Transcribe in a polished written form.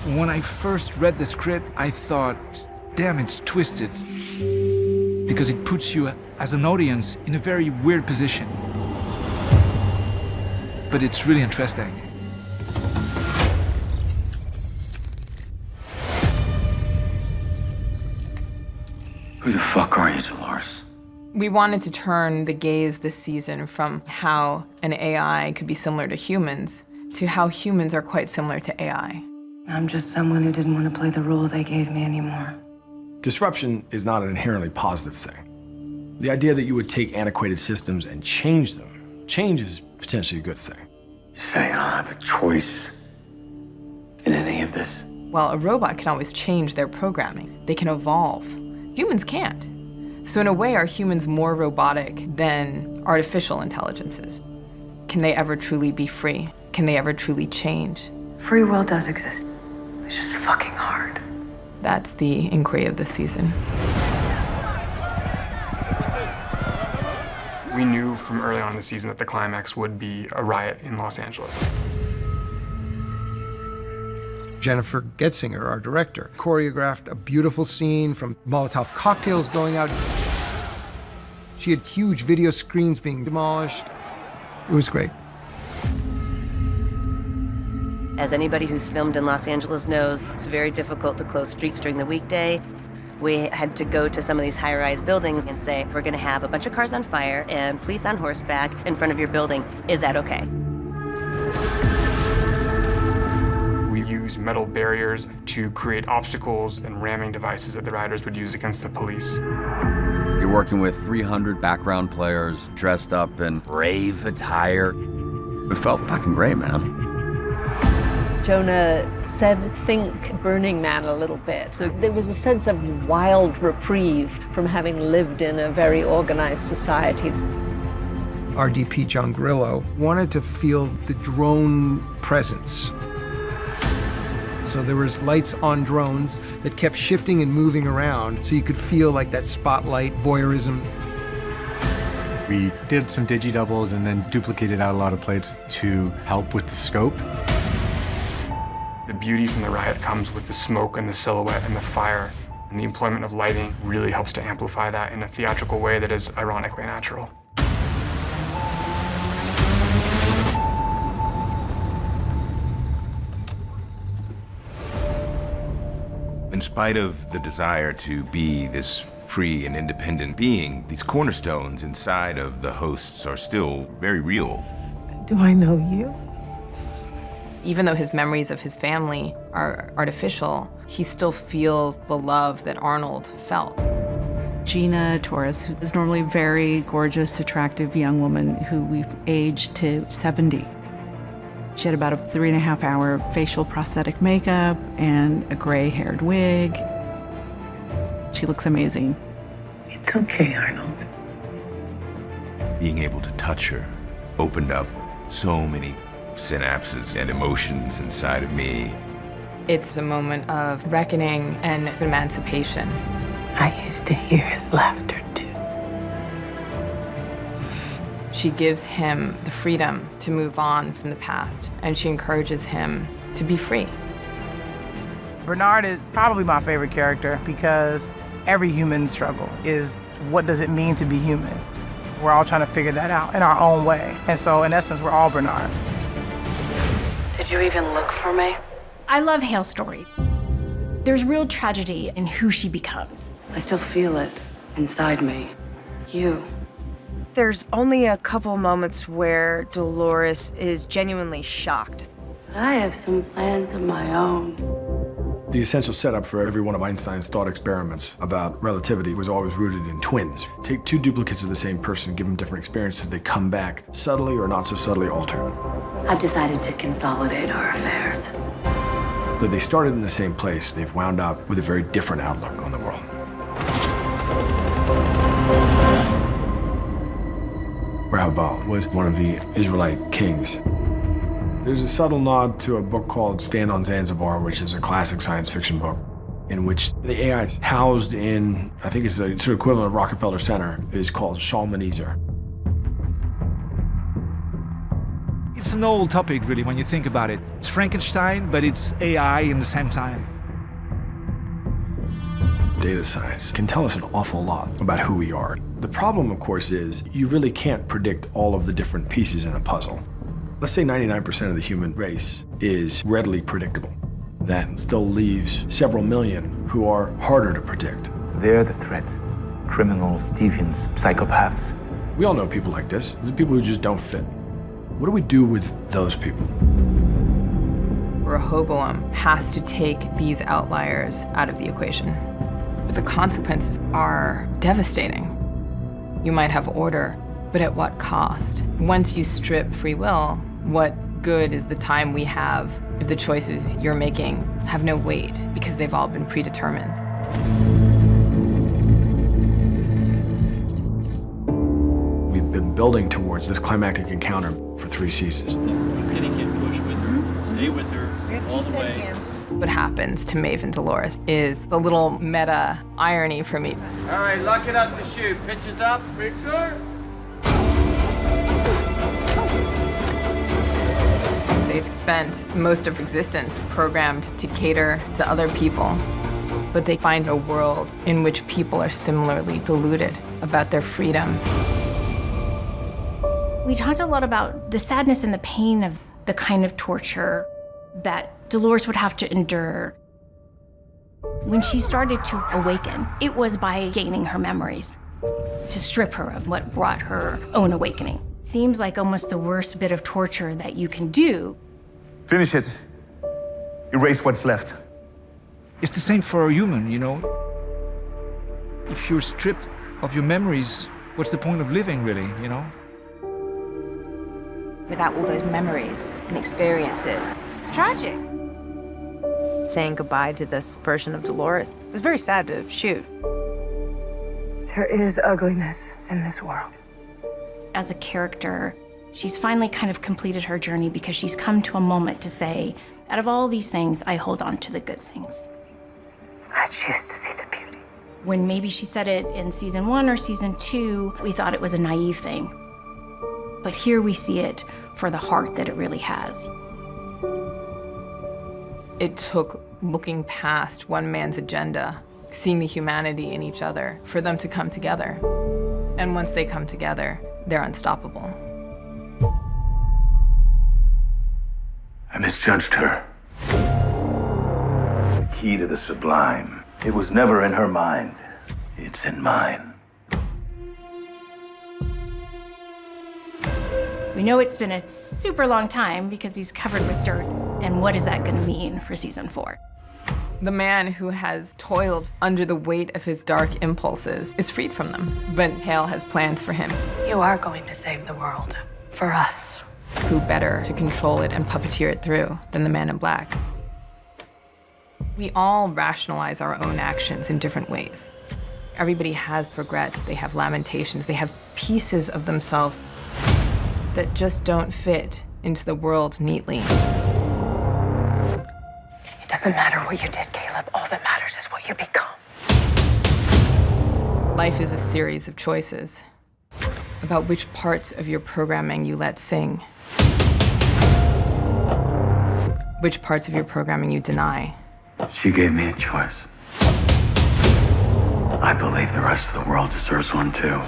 When I first read the script, I thought, damn, it's twisted. Because it puts you, as an audience, in a very weird position. But it's really interesting. Who the fuck are you, Dolores? We wanted to turn the gaze this season from how an AI could be similar to humans to how humans are quite similar to AI. I'm just someone who didn't want to play the role they gave me anymore. Disruption is not an inherently positive thing. The idea that you would take antiquated systems and change them, change is potentially a good thing. You say I don't have a choice in any of this? While a robot can always change their programming, they can evolve. Humans can't. So in a way, are humans more robotic than artificial intelligences? Can they ever truly be free? Can they ever truly change? Free will does exist. It's just fucking hard. That's the inquiry of this season. We knew from early on in the season that the climax would be a riot in Los Angeles. Jennifer Getzinger, our director, choreographed a beautiful scene from Molotov cocktails going out. She had huge video screens being demolished. It was great. As anybody who's filmed in Los Angeles knows, it's very difficult to close streets during the weekday. We had to go to some of these high-rise buildings and say, we're gonna have a bunch of cars on fire and police on horseback in front of your building. Is that okay? We used metal barriers to create obstacles and ramming devices that the riders would use against the police. You're working with 300 background players dressed up in rave attire. It felt fucking great, man. Jonah said, think Burning Man a little bit. So there was a sense of wild reprieve from having lived in a very organized society. Our DP, John Grillo, wanted to feel the drone presence. So there was lights on drones that kept shifting and moving around so you could feel like that spotlight voyeurism. We did some digi-doubles and then duplicated out a lot of plates to help with the scope. The beauty from the riot comes with the smoke and the silhouette and the fire, and the employment of lighting really helps to amplify that in a theatrical way that is ironically natural. In spite of the desire to be this free and independent being, these cornerstones inside of the hosts are still very real. Do I know you? Even though his memories of his family are artificial, he still feels the love that Arnold felt. Gina Torres, who is normally a very gorgeous, attractive young woman who we've aged to 70. She had about a 3.5-hour facial prosthetic makeup and a gray-haired wig. She looks amazing. It's okay, Arnold. Being able to touch her opened up so many synapses and emotions inside of me. It's a moment of reckoning and emancipation. I used to hear his laughter, too. She gives him the freedom to move on from the past, and she encourages him to be free. Bernard is probably my favorite character because every human struggle is, what does it mean to be human? We're all trying to figure that out in our own way. And so, in essence, we're all Bernard. Did you even look for me? I love Hale's story. There's real tragedy in who she becomes. I still feel it inside me. You. There's only a couple moments where Dolores is genuinely shocked. I have some plans of my own. The essential setup for every one of Einstein's thought experiments about relativity was always rooted in twins. Take two duplicates of the same person, give them different experiences, they come back, subtly or not so subtly altered. I've decided to consolidate our affairs. But they started in the same place, they've wound up with a very different outlook on the world. Rehoboam was one of the Israelite kings. There's a subtle nod to a book called Stand on Zanzibar, which is a classic science fiction book, in which the AI is housed in, I think it's the sort of equivalent of Rockefeller Center, is called Shalmaneser. It's an old topic, really, when you think about it. It's Frankenstein, but it's AI in the same time. Data science can tell us an awful lot about who we are. The problem, of course, is you really can't predict all of the different pieces in a puzzle. Let's say 99% of the human race is readily predictable. That still leaves several million who are harder to predict. They're the threat. Criminals, deviants, psychopaths. We all know people like this. There's people who just don't fit. What do we do with those people? Rehoboam has to take these outliers out of the equation. But the consequences are devastating. You might have order, but at what cost? Once you strip free will, what good is the time we have if the choices you're making have no weight because they've all been predetermined? We've been building towards this climactic encounter for 3 seasons. Steady kid, push with her. Stay with her all the way. What happens to Maeve and Dolores is a little meta irony for me. All right, lock it up to shoot. Pitches up. Picture. They've spent most of existence programmed to cater to other people, but they find a world in which people are similarly deluded about their freedom. We talked a lot about the sadness and the pain of the kind of torture that Dolores would have to endure. When she started to awaken, it was by gaining her memories, to strip her of what brought her own awakening. Seems like almost the worst bit of torture that you can do. Finish it. Erase what's left. It's the same for a human, you know? If you're stripped of your memories, what's the point of living, really, you know? Without all those memories and experiences, it's tragic. Saying goodbye to this version of Dolores was very sad to shoot. There is ugliness in this world. As a character, she's finally kind of completed her journey because she's come to a moment to say, out of all these things, I hold on to the good things. I choose to see the beauty. When maybe she said it in season 1 or season 2, we thought it was a naive thing. But here we see it for the heart that it really has. It took looking past one man's agenda, seeing the humanity in each other, for them to come together. And once they come together, they're unstoppable. I misjudged her. The key to the sublime. It was never in her mind. It's in mine. We know it's been a super long time because he's covered with dirt. And what is that going to mean for season 4? The man who has toiled under the weight of his dark impulses is freed from them, but Hale has plans for him. You are going to save the world. For us. Who better to control it and puppeteer it through than the man in black? We all rationalize our own actions in different ways. Everybody has regrets, they have lamentations, they have pieces of themselves that just don't fit into the world neatly. It doesn't matter what you did, Caleb. All that matters is what you become. Life is a series of choices about which parts of your programming you let sing, which parts of your programming you deny. She gave me a choice. I believe the rest of the world deserves one too.